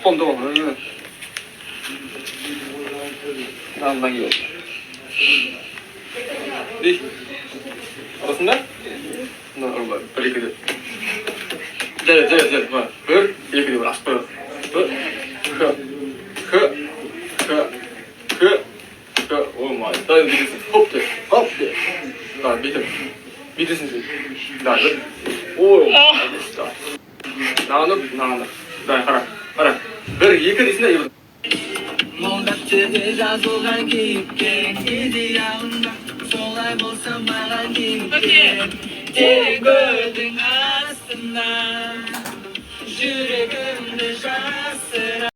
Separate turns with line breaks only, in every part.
폰도 오늘 남당이요. 이 arasında normal böyle gidiyor. Güzel var. Böyle iyi gidiyor aslında. Hı. Olmaz. Daha bilirsin. Hop de. Daha bilirsin siz. Daha da. Oo. Nağınıp. Daha kara. Böyle iyi gidiyorsun da iyi.
몰락지를 자소간 깊게 이제 야운다 솔라이 보쌈 말한 깊게 대거든 아스나 주력은 샤스라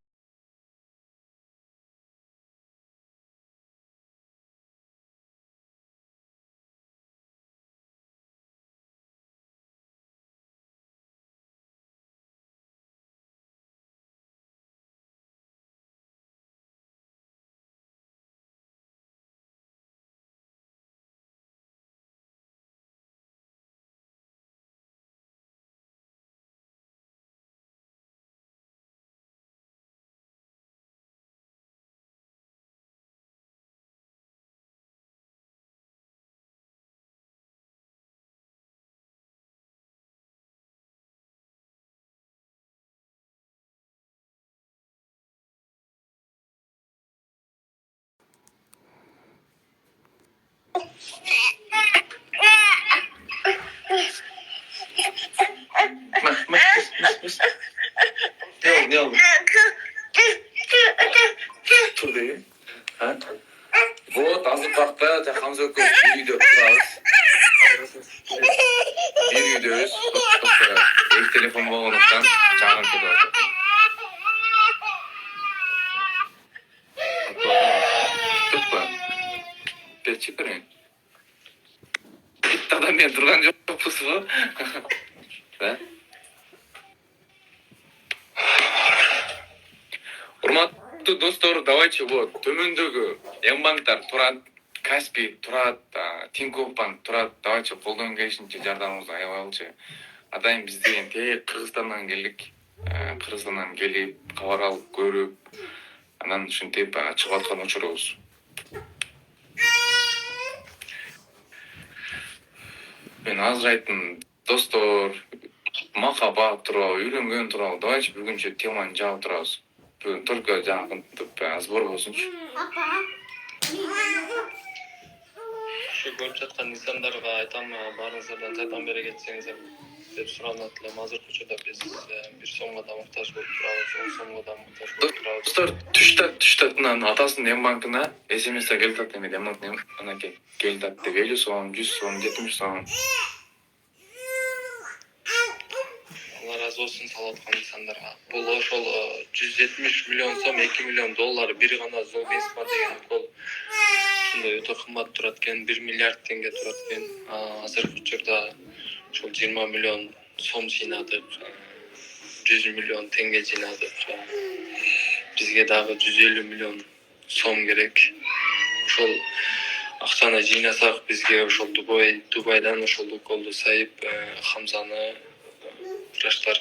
Ne oldu? Tur değil. Ha? Вот, азыр бакта жакамыз экөөбүз бир үйдө турабыз. Бир үйдөбүз. Эки телефон болгондуктан жагын турат. Tutma. Geçi kırın. Bitti мен турган жокпуз го. Да? Урматтуу достор, давайте вот төмөндөгү эң банктар турат, Каспий турат, Тинькофф банк турат. Давайте колдон келишинче жардамыбызды аябайлычы. Атайын биз деген тек Кыргызстандан келдик. Кыргызстандан келип, кабар алып көрүп, анан ушинтип чыгып аткан учурубуз. Мен азыр айттым, достор, махаббат тууралуу, үйлөнгөн тууралуу давайте бүгүнчө теманы жаап турабыз. Бүгүн только жаңыртып сбор болсунчу.
Şu көрүп жаткан инсандарга айтам, баарыңыздардан жардам бере кетсеңиздер деп суранат элем. Азыр учурда биз бир сомго да муктаж болуп турабыз, 10 сомго да муктаж болуп турабыз.
Достор, түштатынан атасынын эң банкына СМС келип атат эми, анакей келип атат деп 50 сом, 100 сом, 70 сом.
Allah razı olsun салаткан инсандарга. Бул ошол 170 миллион сом, 2 миллион доллар бири гана Золбинсма деген укол. Ушундай өтө кымбат турат экен, 1 миллиард теңге турат экен. Азыркы учурда ошол 20 миллион сом жыйнадык, 100 миллион теңге жыйнадык. Бизге дагы 150 миллион сом керек. Ошол акчаны жыйнасак бизге ошол Дубайдан ошол уколду сайып, Хамзаны врачтар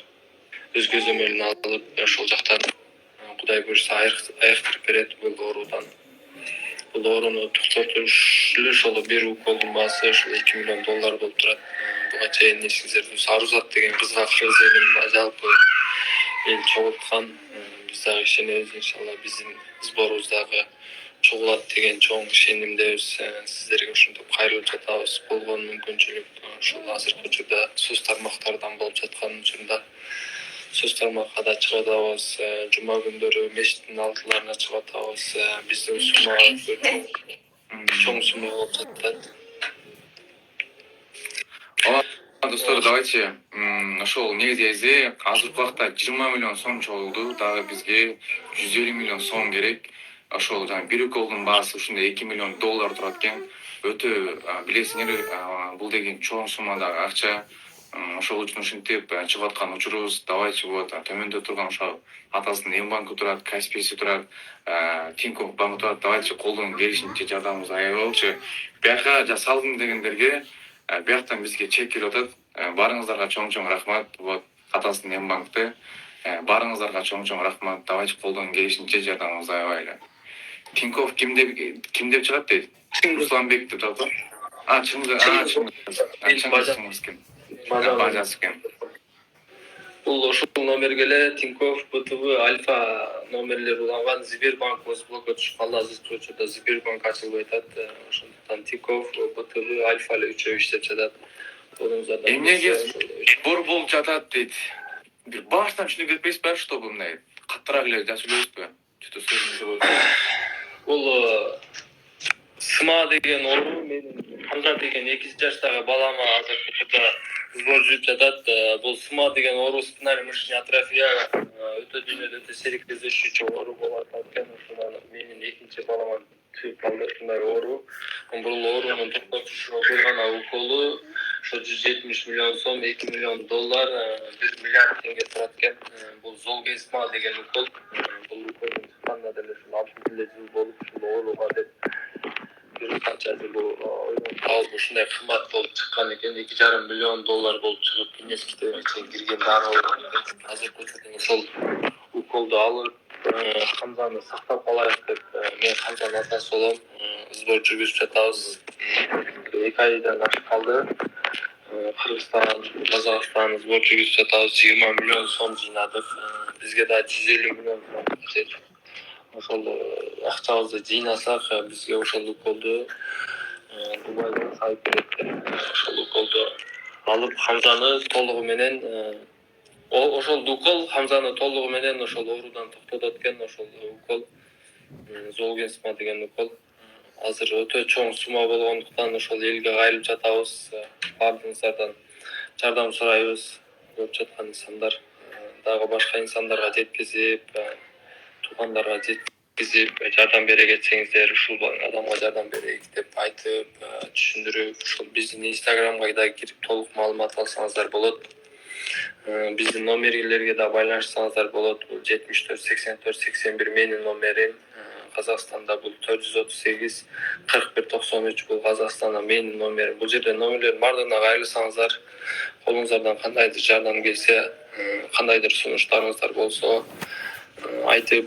өз көзөмөлүнө алып, ошол жактан Кудай буйрса айыктырып берет бул оорудан. Бул ооруну токтотуш эле ошол бир уколдун баасы ошол 2 миллион доллар болуп турат. Буга чейин эсиңиздерде Сарузат деген кызга кыргыз элин жалпы эл чогулткан. Биз дагы ишенебиз, иншалла биздин сборубуз дагы чогулат деген чоң ишенимдебиз. Сиздерге ушинтип кайрылып жатабыз. Болгон мүмкүнчүлүк ошол азыркы учурда соц тармактардан болуп жаткан учурда соц тармакка да чыгып атабыз. Жума күндөрү мечиттин алдыларына чыгып атабыз. Биздин сума чоң сума болуп жатат.
Достор, давайте ошол негизи азыркы убакта 20 миллион сом чогулду, дагы бизге 150 миллион сом керек. Ошол бир уколдун баасы ушундай 2 миллион доллар турат экен. Өтө билесиңер, бул деген чоң суммадагы акча. Ошол үчүн ушинтип чыгып аткан учурубуз. Давайте вот төмөндө турган ошол атасынын эң банкы турат, Каспийси турат, Тинькофф банкы турат. Давайте колдон келишинче жардамыбызды аябайлычы. Бияка салдым дегендерге бияктан бизге чек келип атат. Баарыңыздарга чоң рахмат. Вот катасын Мбанкты. Барыңыздарга чоң рахмат. Давайте колдон келишинче жардамыңызды аябайлы. Тинькофф ким деп чыгат дейт? Русланбек деп жатат. Чыңгыз ким? Бажасов ким?
Бул ошол номерге эле Тинькофф, БТВ, Альфа номерлери уланган. Сбербанк блокка түшүп калды. Азыр көчөдө Сбербанк ачылбай атат. Ошондуктан Тинькофф, БТВ, Альфа эле үчөө иштеп жатат.
Эмнеге бор болуп жатат дейт. Бир баштан түшүнүп кетпейсизби, что бул эмне? Каттыраак эле сүйлөйсүзбү? Чөтө сөзүңүздү
Бул Сыма деген оору менин Хамза деген 2 жаштагы балама азыр учурда сбор жүрүп жатат. Бул Сыма деген оору спинальный мышечный атрофия өтө дүйнөдө өтө сейрек кездешүүчү оору болуп аткан. Ошондон менин экинчи балама түшүп калды ушундай оору. Бул оорунун токтотушуна койгон уколу ошо 170 миллион сом, 2 миллион доллар, 1 миллиард теңге турат экен. Бул Золгенсма деген укол. Бул уколдун чыкканына деле ушул 60 эле жыл болуп ушул ооруга деп канча жыл болуп ушундай кымбат болуп чыккан экен. 2,5 миллион доллар болуп чыгып Гиннес китебине кирген дары болуп. Азыр көчөдөн ошол уколду алып Хамзаны сактап калайык деп мен Хамзанын атасы болом. Сбор жүргүзүп жатабыз. 2 айдан ашып калды. Кыргызстан, Казакстан сбор жүргүзүп жатабыз. 20 миллион сом жыйнадык. Бизге да 150 миллион сом кажет. Ошол акчабызды жыйнасак, бизге ошол уколду Дубайдан сайып берет. Ошол уколду алып Хамзаны толугу менен ошол укол Хамзаны толугу менен ошол оорудан токтотот экен. Ошол укол Золгенсма деген укол. Азыр өтө чоң сума болгондуктан ошол элге кайрылып жатабыз. Баардыгыңыздардан жардам сурайбыз. Көрүп жаткан инсандар дагы башка инсандарга жеткизип, туугандарга жеткизип жардам бере кетсеңиздер, ушул адамга жардам берейик деп айтып, түшүндүрүп, ушул биздин Инстаграмга да кирип толук маалымат алсаңыздар болот. Биздин номерлерге да байланышсаңыздар болот. Бул 74 84 81 менин номерим. Казакстанда бул 438 41 93 бул Казакстанда менин номерим. Бул жерде номерлердин бардыгына кайрылсаңыздар, колуңуздардан кандайдыр жардам келсе, кандайдыр сунуштарыңыздар болсо айтып